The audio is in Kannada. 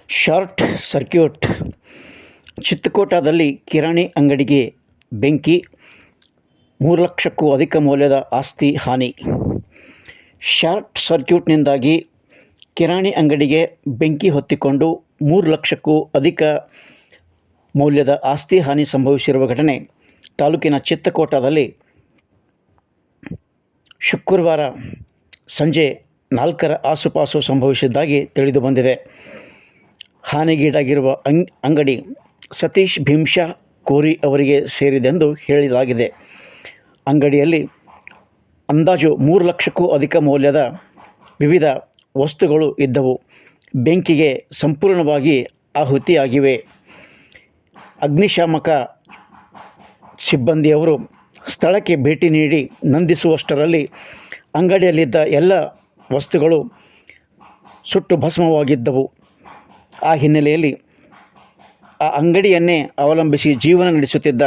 Short circuit. ಚಿತ್ರಕೂಟದಲ್ಲಿ ಕಿರಾಣಿ ಅಂಗಡಿಗೆ ಬೆಂಕಿ, 3 ಲಕ್ಷಕ್ಕೂ ಅಧಿಕ ಮೌಲ್ಯದ ಆಸ್ತಿ ಹಾನಿ. ಶಾರ್ಟ್ ಸರ್ಕ್ಯೂಟ್ನಿಂದಾಗಿ ಕಿರಾಣಿ ಅಂಗಡಿಗೆ ಬೆಂಕಿ ಹೊತ್ತಿಕೊಂಡು 3 ಲಕ್ಷಕ್ಕೂ ಅಧಿಕ ಮೌಲ್ಯದ ಆಸ್ತಿ ಹಾನಿ ಸಂಭವಿಸಿರುವ ಘಟನೆ ತಾಲೂಕಿನ ಚಿತ್ರಕೂಟದಲ್ಲಿ ಶುಕ್ರವಾರ ಸಂಜೆ 4ರ ಆಸುಪಾಸು ಸಂಭವಿಸಿದ್ದಾಗಿ ತಿಳಿದುಬಂದಿದೆ. ಹಾನಿಗೀಡಾಗಿರುವ ಅಂಗಡಿ ಸತೀಶ್ ಭೀಮ್ಶಾ ಕೋರಿ ಅವರಿಗೆ ಸೇರಿದೆಂದು ಹೇಳಲಾಗಿದೆ. ಅಂಗಡಿಯಲ್ಲಿ ಅಂದಾಜು 3 ಲಕ್ಷಕ್ಕೂ ಅಧಿಕ ಮೌಲ್ಯದ ವಿವಿಧ ವಸ್ತುಗಳು ಇದ್ದವು. ಬೆಂಕಿಗೆ ಸಂಪೂರ್ಣವಾಗಿ ಆಹುತಿಯಾಗಿವೆ. ಅಗ್ನಿಶಾಮಕ ಸಿಬ್ಬಂದಿಯವರು ಸ್ಥಳಕ್ಕೆ ಭೇಟಿ ನೀಡಿ ನಂದಿಸುವಷ್ಟರಲ್ಲಿ ಅಂಗಡಿಯಲ್ಲಿದ್ದ ಎಲ್ಲ ವಸ್ತುಗಳು ಸುಟ್ಟು ಭಸ್ಮವಾಗಿದ್ದವು. ಆ ಹಿನ್ನೆಲೆಯಲ್ಲಿ ಆ ಅಂಗಡಿಯನ್ನೇ ಅವಲಂಬಿಸಿ ಜೀವನ ನಡೆಸುತ್ತಿದ್ದ